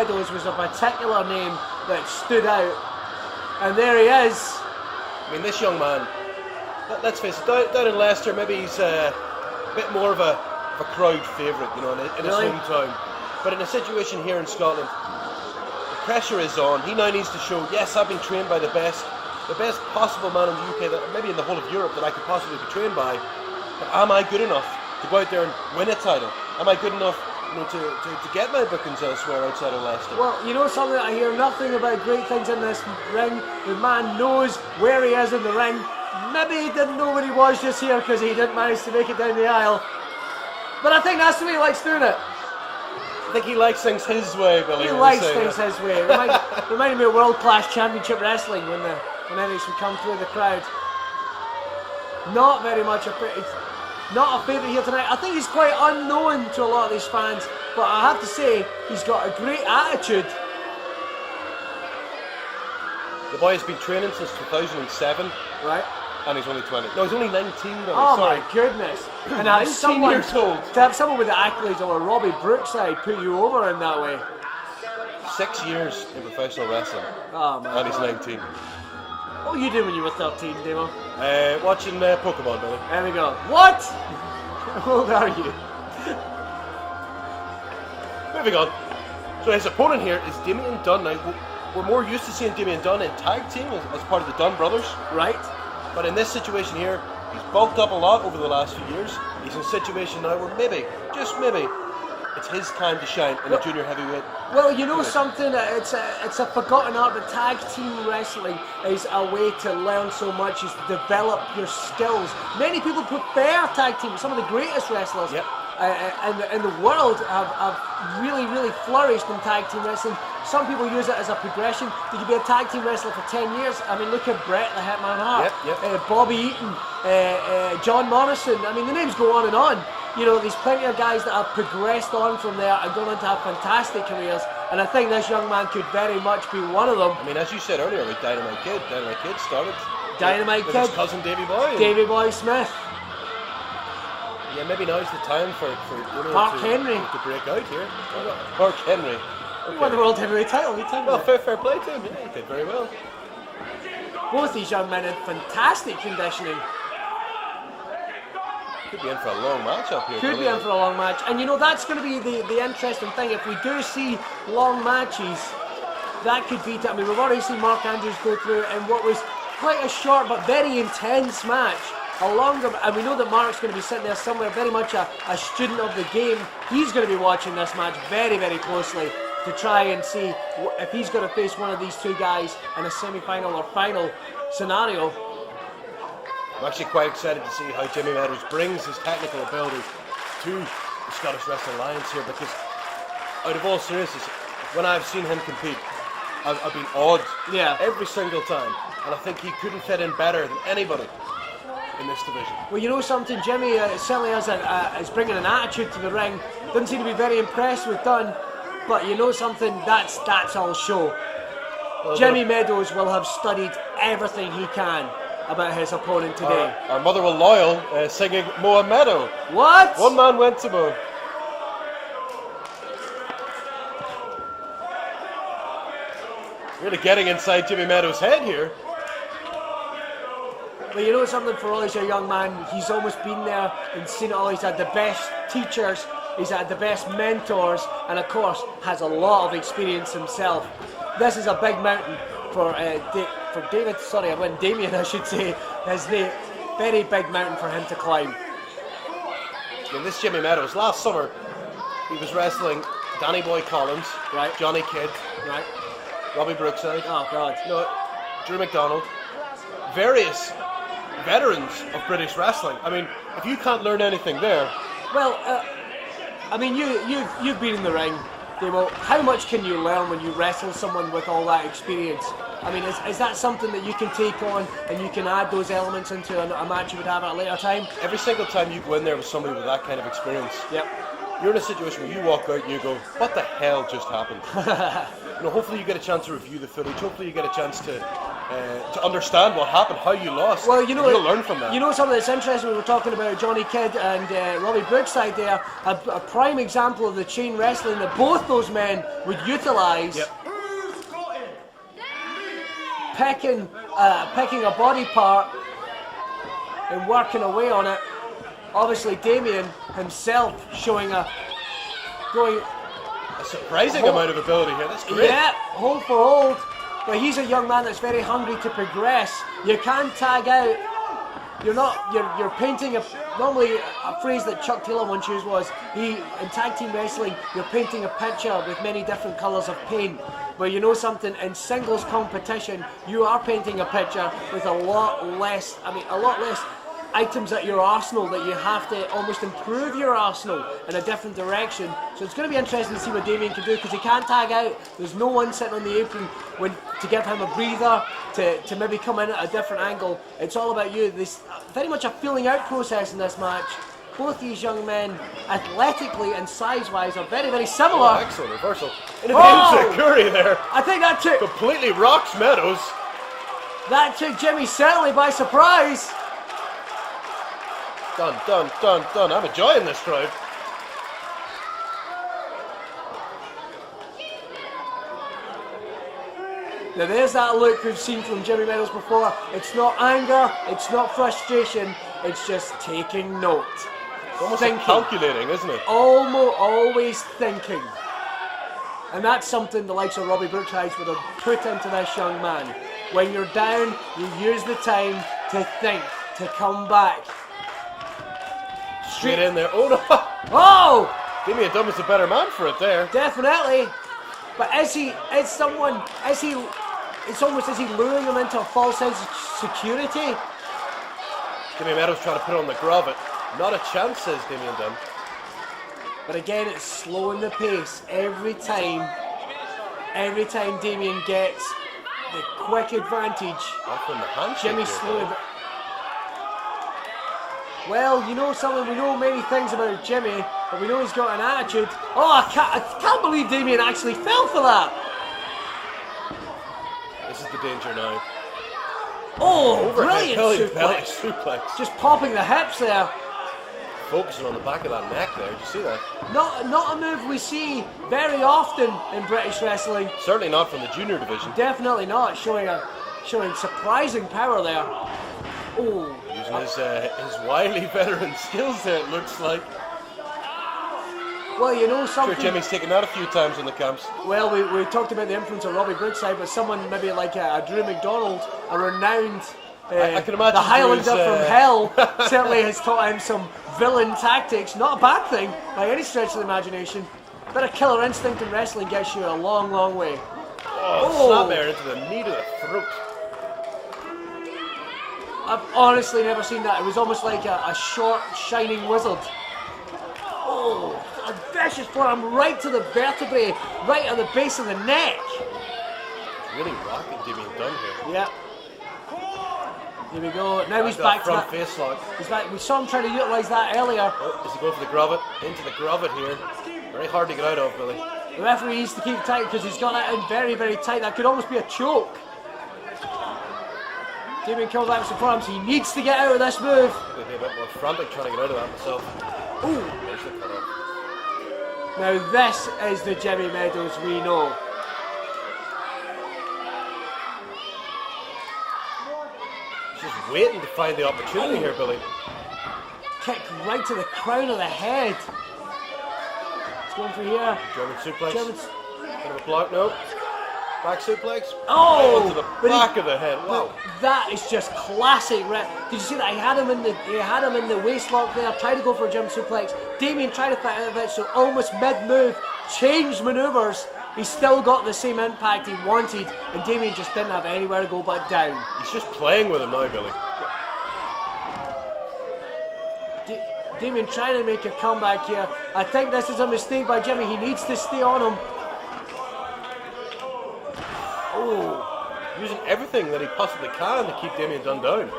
Meadows was a particular name that stood out. And there he is. I mean, this young man, let's face it, down in Leicester, maybe he's a bit more of a crowd favourite, you know, in his hometown. But in a situation here in Scotland, the pressure is on. He now needs to show, yes, I've been trained by the best possible man in the UK, that maybe in the whole of Europe, that I could possibly be trained by. But am I good enough to go out there and win a title? Am I good enough, you know, to get my bookings elsewhere outside of Leicester? Well, you know something, I hear nothing about great things in this ring. The man knows where he is in the ring. Maybe he didn't know where he was just here because he didn't manage to make it down the aisle. But I think that's the way he likes doing it. I think he likes things his way, Billy. He likes things his way. Reminded me of World Class Championship Wrestling when Meadows would come through the crowd. Not very much not a favourite here tonight. I think he's quite unknown to a lot of these fans, but I have to say, he's got a great attitude. The boy has been training since 2007. Right. And he's only 20. No, he's only 19 though. Oh sorry. My goodness. And 19 years old. To have someone with the accolades of a Robbie Brookside put you over in that way. 6 years in professional wrestling. Oh man. And he's 19. What were you doing when you were 13, Damo? Watching Pokemon, Billy. There we go. What? How old are you? Moving on. So his opponent here is Damian Dunne. Now, we're more used to seeing Damian Dunne in tag team as part of the Dunne brothers. Right. But in this situation here, he's bulked up a lot over the last few years. He's in a situation now where maybe, just maybe, it's his time to shine in the junior heavyweight. Well, you know something, it's a forgotten art, but tag team wrestling is a way to learn so much, is to develop your skills. Many people prefer tag team. Some of the greatest wrestlers in the world have really, really flourished in tag team wrestling. Some people use it as a progression. Did you be a tag team wrestler for 10 years? I mean, look at Bret the Hitman Hart, Bobby Eaton, John Morrison. I mean, the names go on and on. You know, there's plenty of guys that have progressed on from there and gone on to have fantastic careers, and I think this young man could very much be one of them. I mean, as you said earlier, with Dynamite Kid started with his cousin Davey Boy Smith. Yeah, maybe now's the time for Mark Henry to break out here. Mark Henry. Okay. He won the World Heavyweight title. Well, fair play to him. Yeah, he did very well. Both these young men in fantastic conditioning. Could be in for a long match up here. Could be in for a long match. And you know, that's going to be the interesting thing. If we do see long matches, that could be... I mean, we've already seen Mark Andrews go through in what was quite a short but very intense match. And we know that Mark's going to be sitting there somewhere, very much a student of the game. He's going to be watching this match very, very closely to try and see if he's going to face one of these two guys in a semi-final or final scenario. I'm actually quite excited to see how Jimmy Meadows brings his technical ability to the Scottish Wrestling Alliance here, because out of all seriousness, when I've seen him compete, I've been awed every single time, and I think he couldn't fit in better than anybody in this division. Well, you know something, Jimmy certainly is bringing an attitude to the ring. Doesn't seem to be very impressed with Dunne, but you know something, that's all show. Well, Jimmy Meadows will have studied everything he can about his opponent today. Our Motherwell Loyal singing Moa Meadow. What? One man went to Mo. Really getting inside Jimmy Meadows' head here. But you know something, for all he's a young man, he's almost been there and seen it all. He's had the best teachers, he's had the best mentors, and of course has a lot of experience himself. This is a big mountain for Damian, I should say. His name, very big mountain for him to climb. And this Jimmy Meadows, last summer, he was wrestling Danny Boy Collins, Johnny Kidd, Robbie Brookside, Drew McDonald, various veterans of British wrestling. I mean, if you can't learn anything there... Well, I mean, you've been in the ring. Well, how much can you learn when you wrestle someone with all that experience? I mean, is that something that you can take on and you can add those elements into a match you would have at a later time? Every single time you go in there with somebody with that kind of experience, you're in a situation where you walk out and you go, what the hell just happened? You know, hopefully you get a chance to review the footage. Hopefully you get a chance to to understand what happened, how you lost. Well, you know, you'll learn from that. You know something that's interesting. We were talking about Johnny Kidd and Robbie Brookside there. A prime example of the chain wrestling that both those men would utilise. Yep. Picking a body part and working away on it. Obviously, Damian himself showing a surprising amount of ability here. That's great. Yeah, hold for hold. But he's a young man that's very hungry to progress. You can tag out. You're painting normally a phrase that Chuck Taylor once used was in tag team wrestling, you're painting a picture with many different colours of paint. But you know something, in singles competition, you are painting a picture with a lot less items at your arsenal, that you have to almost improve your arsenal in a different direction. So it's going to be interesting to see what Damian can do, because he can't tag out. There's no one sitting on the apron to give him a breather, to maybe come in at a different angle. It's all about you. There's very much a feeling out process in this match. Both these young men, athletically and size-wise, are very, very similar. Oh, excellent reversal. And the Curry there. I think that took... completely rocks Meadows. That took Jimmy certainly by surprise. Done. I'm enjoying this crowd. Now there's that look we've seen from Jimmy Meadows before. It's not anger, it's not frustration, it's just taking note. It's almost thinking. like calculating, isn't it? Always thinking. And that's something the likes of Robbie Brookside would have put into this young man. When you're down, you use the time to think, to come back. Straight in there. Oh no! Oh! Damian Dunne was the better man for it there. Definitely. But it's almost as he luring him into a false sense of security. Damian Meadows trying to put on the grab it. Not a chance, says Damian Dunne. But again, it's slowing the pace every time Damian gets the quick advantage. Often the handshake. Jimmy slowing. Well, you know something, we know many things about Jimmy, but we know he's got an attitude. Oh, I can't believe Damian actually fell for that. This is the danger now. Oh, Overhead brilliant belly suplex. Just popping the hips there. Focusing on the back of that neck there, did you see that? Not a move we see very often in British wrestling. Certainly not from the junior division. Definitely not, showing surprising power there. Oh. Using his wily veteran skills there, it looks like. Well, you know something. Sure, Jimmy's taken that a few times in the camps. Well, we talked about the influence of Robbie Brookside, but someone maybe like a Drew McDonald, a renowned I can imagine the Highlander from hell, certainly has taught him some villain tactics. Not a bad thing by any stretch of the imagination. A bit of killer instinct in wrestling gets you a long, long way. Oh, snap there into the knee to the throat. I've honestly never seen that. It was almost like a short, shining wizard. Oh, a vicious forearm right to the vertebrae, right at the base of the neck. Really rocking Damian Dunne here. Yeah. Here we go. Now he's back to that. Face lock. He's back. We saw him trying to utilise that earlier. Oh, does he go for the grab it? Into the grab it here. Very hard to get out of, Billy. The referee needs to keep tight because he's got that in very, very tight. That could almost be a choke. Damian comes out with some forearms. He needs to get out of this move. Maybe a bit more frantic trying to get out of that myself. Ooh. There's the cut off. Now this is the Jimmy Meadows we know. Just waiting to find the opportunity here, Billy. Kick right to the crown of the head. It's going for here. German suplex. Bit of a block, no. Back suplex. Oh! Right onto the back of the head. Wow. That is just classic. Did you see that? He had him in the waist lock there. Tried to go for a German suplex. Damian tried to fight out of it, so almost mid-move, changed maneuvers. He still got the same impact he wanted, and Damian just didn't have anywhere to go but down. He's just playing with him now, Billy. Damian trying to make a comeback here. I think this is a mistake by Jimmy. He needs to stay on him. Oh, using everything that he possibly can to keep Damian Dunne down.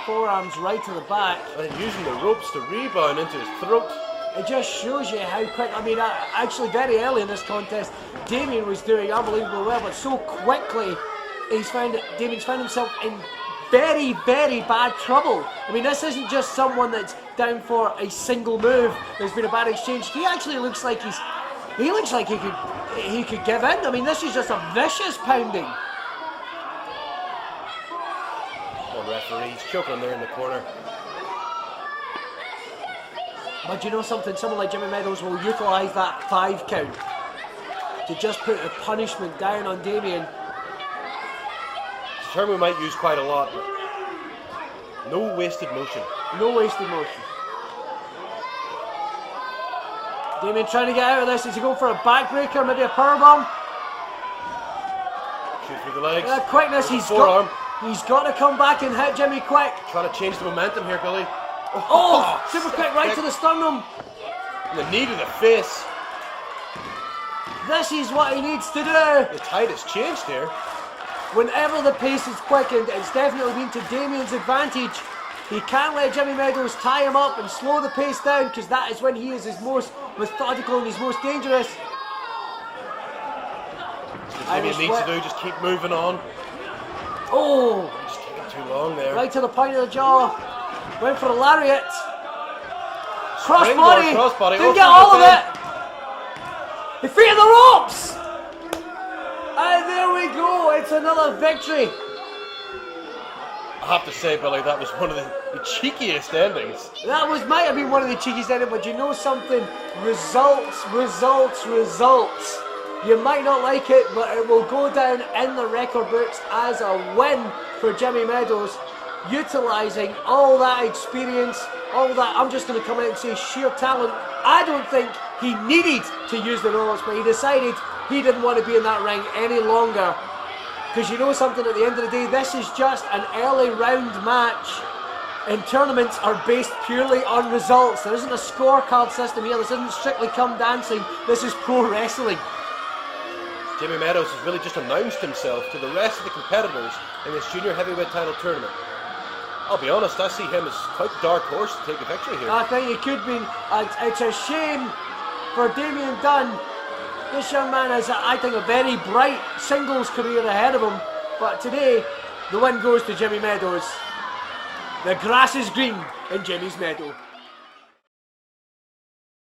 Forearms right to the back. And using the ropes to rebound into his throat. It just shows you how quick. I mean, actually, very early in this contest, Damian was doing unbelievably well, but so quickly, Damian's found himself in very, very bad trouble. I mean, this isn't just someone that's down for a single move. There's been a bad exchange. He actually looks like he could give in. I mean, this is just a vicious pounding. One referee, he's choking him there in the corner. But you know something? Someone like Jimmy Meadows will utilise that 5 count to just put the punishment down on Damian. It's a term we might use quite a lot, but no wasted motion. No wasted motion. Damian trying to get out of this. Is he going for a backbreaker, maybe a powerbomb? Shoot through the legs. Quickness, he's got to come back and hit Jimmy quick. Trying to change the momentum here, Billy. Oh, super quick right to the sternum. And the knee to the face. This is what he needs to do. The tide has changed here. Whenever the pace is quickened, it's definitely been to Damian's advantage. He can't let Jimmy Meadows tie him up and slow the pace down, because that is when he is his most methodical and his most dangerous. What Damian needs to do, just keep moving on. Oh! Just taking too long there. Right to the point of the jaw. Went for a lariat. Crossbody. Didn't get all of it. He feet in the ropes. And there we go. It's another victory. I have to say, Billy, that was one of the cheekiest endings. That might have been one of the cheekiest endings, but you know something? Results. You might not like it, but it will go down in the record books as a win for Jimmy Meadows, utilising all that experience, all that, I'm just going to come out and say sheer talent. I don't think he needed to use the ropes, but he decided he didn't want to be in that ring any longer. Because you know something, at the end of the day, this is just an early round match, and tournaments are based purely on results. There isn't a scorecard system here. This isn't Strictly Come Dancing. This is pro wrestling. Jimmy Meadows has really just announced himself to the rest of the competitors in this junior heavyweight title tournament. I'll be honest, I see him as quite the dark horse to take the victory here. I think it could be. It's a shame for Damian Dunne. This young man has, I think, a very bright singles career ahead of him. But today, the win goes to Jimmy Meadows. The grass is green in Jimmy's meadow.